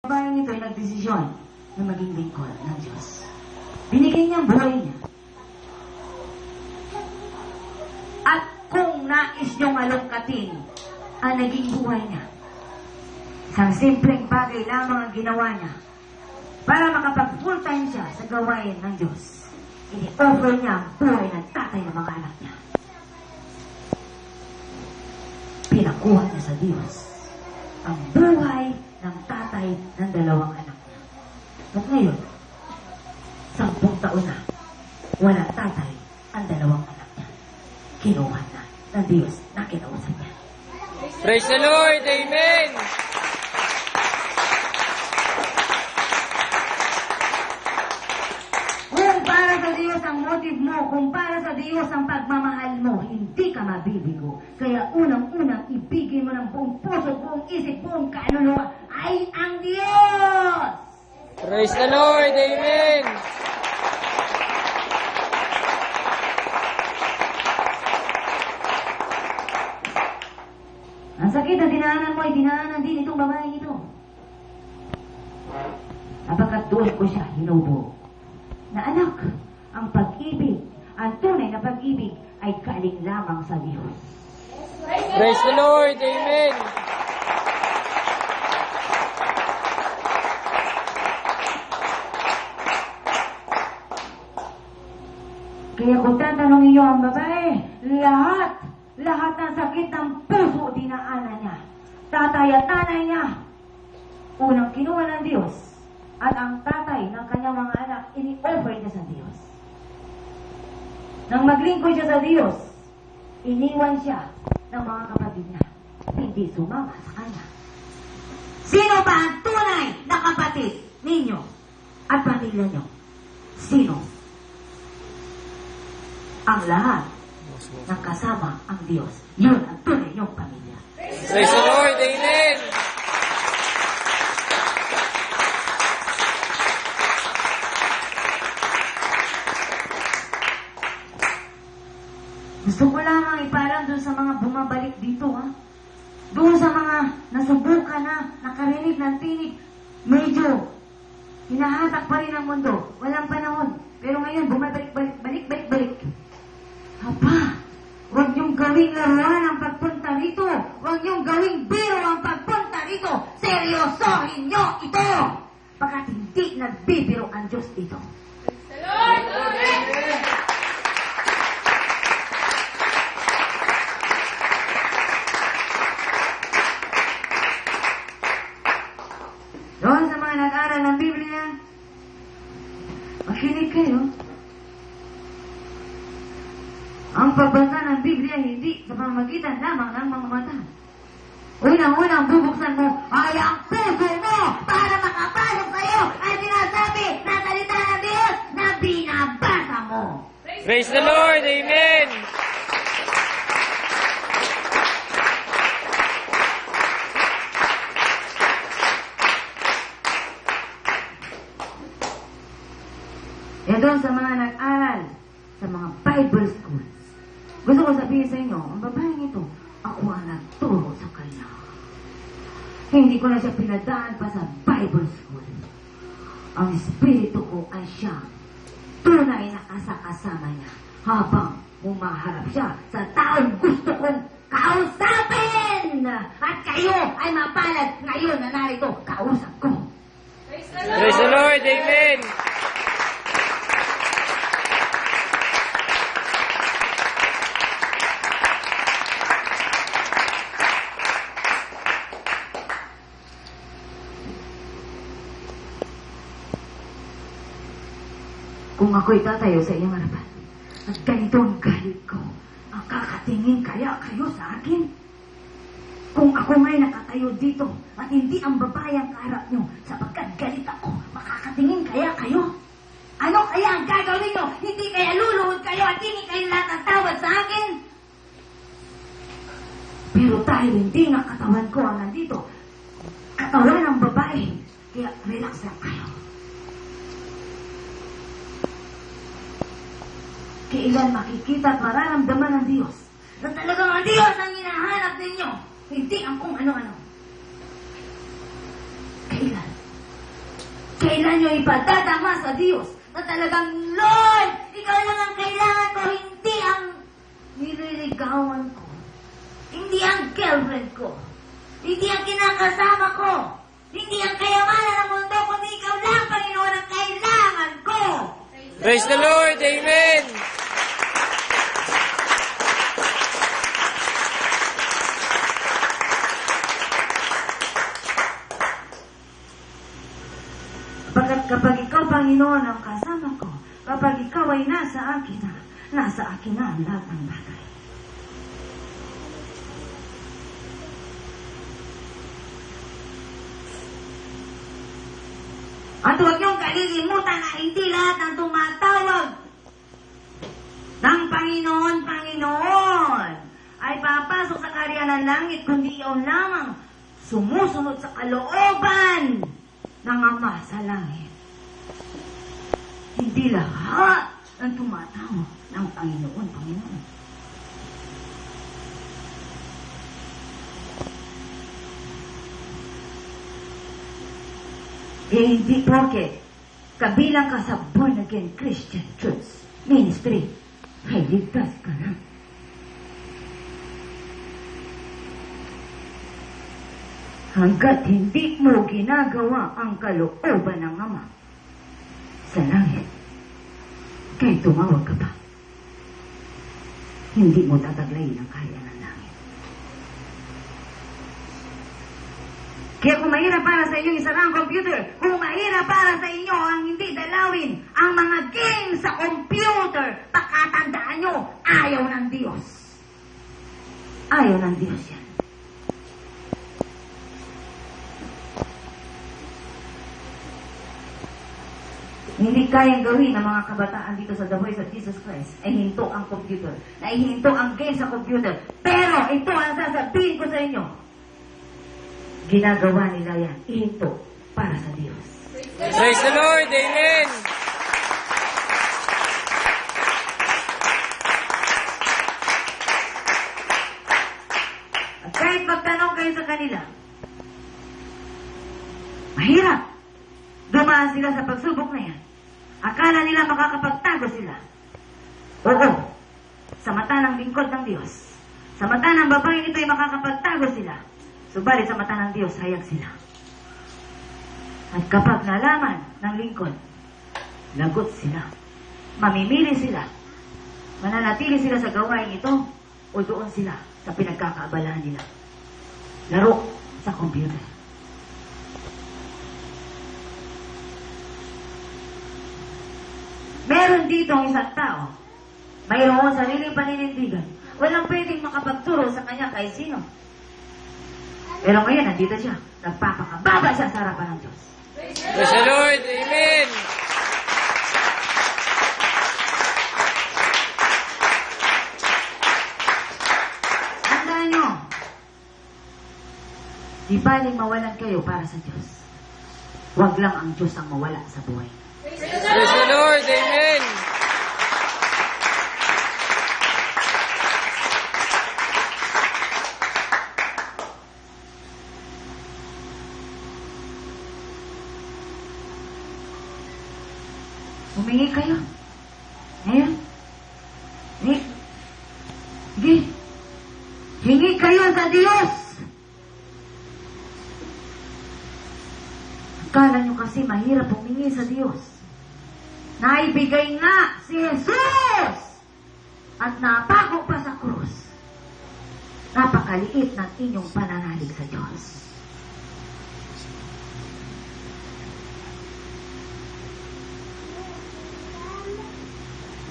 Babaeng ito ay nagdesisyon na maging lingkod ng Diyos. Binigay niya ang buhay niya. At kung nais niyong alungkatin ang naging buhay niya, isang simpleng bagay lamang ang ginawa niya para makapag-full time siya sa gawain ng Diyos. Ini-offer niya ang buhay ng tatay ng mga anak niya. Pinakuha niya sa Diyos ang buhay ng tatay ng dalawang anak niya. At ngayon, 10 taon na, walang tatay ang dalawang anak niya. Kinuha na ng Diyos na kinausap niya. Praise the Lord! Amen! Kung para sa Diyos ang motive mo, kung para sa Diyos ang pagmamahal mo, hindi ka mabibigo. Kaya unang-unang ibigin mo ng buong puso, buong isip, buong kaluluwa ay ang Diyos! Praise the Lord! Amen! Ang sakit na dinaanan mo ay dinaanan din itong babaeng ito. Napagkat doon ko siya hinubo. Na anak, ang pag-ibig, ang tunay na pag-ibig ay galing lamang sa Diyos. Praise the Lord! Amen! Kaya kung tatanungin niyo ang babae, lahat ng sakit ng puso dinaanan niya. Tatay at nanay niya, unang kinuha ng Diyos, at ang tatay ng kanyang mga anak, ini-offer niya sa Diyos. Nang maglingkod siya sa Diyos, iniwan siya ng mga kapatid niya. Hindi sumama sa kanya. Sino ba ang tunay na kapatid ninyo at pamilya niyo? Sino? Ang lahat ng kasama ang Diyos. Yun ang tunay niyong pamilya. Praise the Lord! Amen! Gusto ko lamang ipalam doon sa mga bumabalik dito, ha? Doon sa mga nasubukan na, nakarinig ng tinig, medyo hinahatak pa rin ang mundo. Walang panahon. Pero ngayon, bumabalik-balik. Aba, huwag niyong gawing laruan ang pagpunta rito. Huwag niyong gawing biro ang pagpunta rito. Seryosohin niyo ito. Pagkat hindi nagbibiro ang Diyos dito. Doon sa mga nag-aral ng Biblia, makinig kayo. Ang pagbasa ng Biblia hindi sa pamamagitan lamang ng mga mata. Unang-unang bubuksan mo ay ang puso mo para makapasok sa'yo ang sinasabi na salita ng Diyos na binabasa mo. Praise the Lord! Amen! E doon sa mga nag-aral, sa mga Bible schools, gusto ko sabihin sa inyo, ang babaeng ito, ako ang nagturo sa kanya. Hindi ko na siya pinadaan pa sa Bible school. Ang espiritu ko ay siya, tunay na kasama niya, habang humaharap siya sa taong gusto kong kausapin. At kayo ay mapalad ngayon na narito, kausap ko. Praise the Lord! Amen! Kung ako'y tatayo sa iyong harapan, at ganito ang galit ko, ang kakatingin kaya kayo sa akin? Kung ako nga'y nakatayo dito, at hindi ang babae ang kaharap nyo, sapagkat galit ako, makakatingin kaya kayo? Ano kaya ang gagawin nyo? Hindi kaya luluhod kayo at hindi kayo lahat ang tawad sa akin? Pero dahil hindi na katawan ko ang nandito, katawan ng babae, kaya relax lang kayo. Kailan makikita at mararamdaman ng Diyos na talagang ang Diyos ang hinahanap ninyo, hindi ang kung ano-ano. Kailan? kailan nyo ipadadama sa Diyos na talagang, Lord, ikaw lang ang kailangan ko, hindi ang nililigawan ko, hindi ang girlfriend ko, hindi ang kinakasama ko, hindi ang kayamanan ng mundo, kundi ikaw lang, Panginoon, ang kailangan ko. Praise the Lord. Amen. Kapag ikaw, Panginoon, ang kasama ko, kapag ikaw ay nasa akin na ang lahat ng bagay. At huwag niyong kalilimutan na hindi lahat ng tumatawag ng Panginoon, Panginoon, ay papasok sa karya ng langit, kundi iyon lamang sumusunod sa kalooban ng Ama sa langit. Hindi lahat ng tumatawag ng Panginoon, Panginoon. Hindi porket kabilang ka sa born again Christian Church Ministry ay ligtas ka na. Hanggat hindi mo ginagawa ang kalooban ng Ama sa langit, kahit tumawag ka pa, hindi mo tataglayin ang kaya ng langit. Kaya kung mahirap para sa inyo isara ang computer, kung mahirap para sa inyo ang hindi dalawin ang mga games sa computer, pakatandaan nyo, ayaw ng Diyos. Ayaw ng Diyos yan. Hindi kayang gawin ng mga kabataan dito sa The Voice of Jesus Christ ay hinto ang computer, na ihinto ang game sa computer. Pero ito ang sasabihin ko sa inyo, ginagawa nila yan, ihinto para sa Diyos. Praise the Lord. Amen. At kahit magtanong kayo sa kanila, mahirap. Dumaan sila sa pagsubok na yan. Akala nila makakapagtago sila. Oo. Sa mata ng lingkod ng Diyos. Sa mata ng babae ito ay makakapagtago sila. Subalit sa mata ng Diyos, hayag sila. At kapag nalaman ng lingkod, lagot sila. Mamimili sila. Mananatili sila sa gawain ito o doon sila sa pinagkakaabalahan nila. Laro sa computer. Meron dito ang isang tao, mayroon sariling paninindigan. Walang pwedeng makapagturo sa kanya kahit sino. Pero ngayon, nandito siya. Nagpapakababa siya sa harapan ng Diyos. Praise the Lord. Amen. Tandaan nyo, di baling mawalan kayo para sa Diyos. Huwag lang ang Diyos ang mawala sa buhay. Praise the Lord. Amen. Humingi kayo. Ngayon. Hingi kayo sa Diyos. Akala nyo kasi mahirap humingi sa Diyos. Naibigay nga si Jesus at napako pa sa krus. Napakaliit ng inyong pananalig sa Diyos.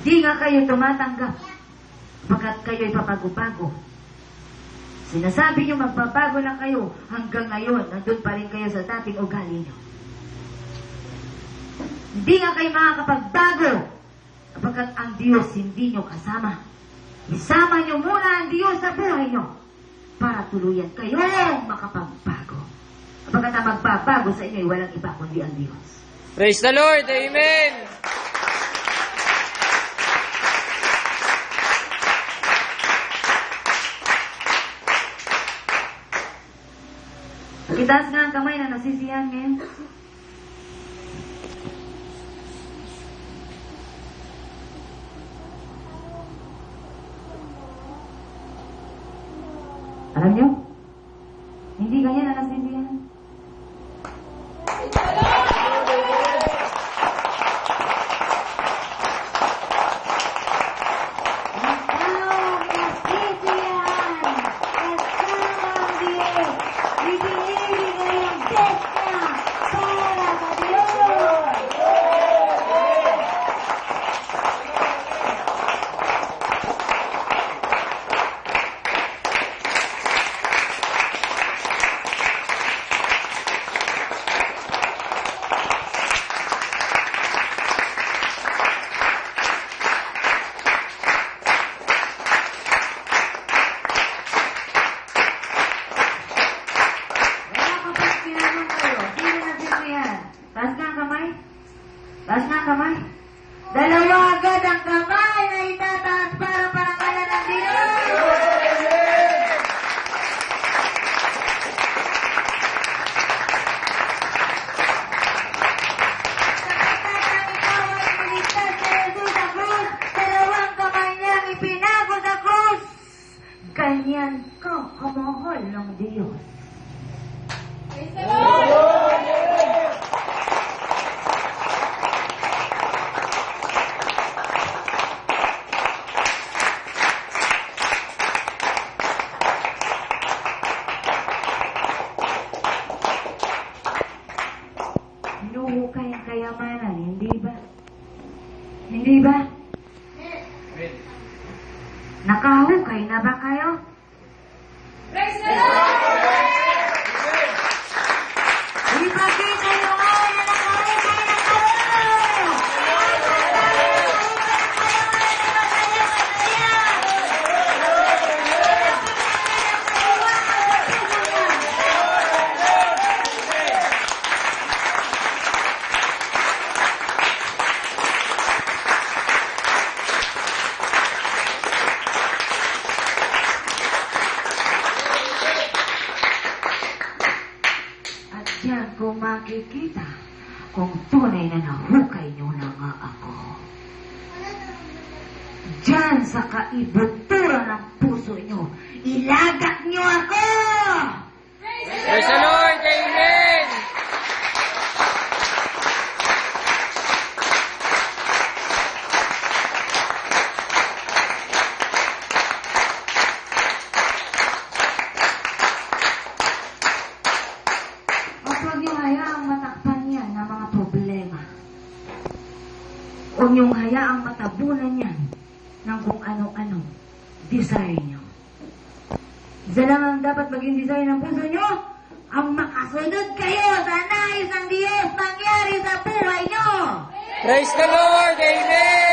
Di nga kayo tumatanggap pagkat kayo'y papago-bago. Sinasabi nyo magbabago lang kayo hanggang ngayon, nandun pa rin kayo sa dating ugali nyo. Hindi nga kayo makakapagbago kapagkat ang Diyos hindi nyo kasama. Isama nyo muna ang Diyos sa buhay nyo para tuluyan kayong makapagbago. Kapagkat ang magbabago sa inyo ay walang iba kundi ang Diyos. Praise the Lord. Amen. Itaas nga ang kamay na nasisiyan ngayon. Alam niyo? Hindi ganyan ang nasindihan. Taas nga ang kamay. Dalawa agad ang kamay na itataas para parangalan ng Diyos. Sapagkat ang ikaw ay niligtas sa Jesus sa krus, dalawang kamay niyang ipinago sa krus. Ganyan ka kamahal ng Diyos. Hinuhukay ang kayamanan, hindi ba? Hindi ba? Nakahukay na ba kayo? Praise the Lord! Ipakita nyo nga na nakahukay na kayo! At yan kung makikita kung tunay na nahukay nyo na nga ako. Diyan sa kaibutura ng puso nyo, ilagak nyo ako! Praise the Lord! Amen! At huwag niyong hayaang matakpan yan ng mga problema. Huwag niyong hayaang matabunan yan ng kung ano-ano desire niyo. Isa lang ang dapat maging desire ng puso niyo, ang makasunod kayo sa nais ng Diyos mangyari sa buhay niyo. Praise the Lord! Amen!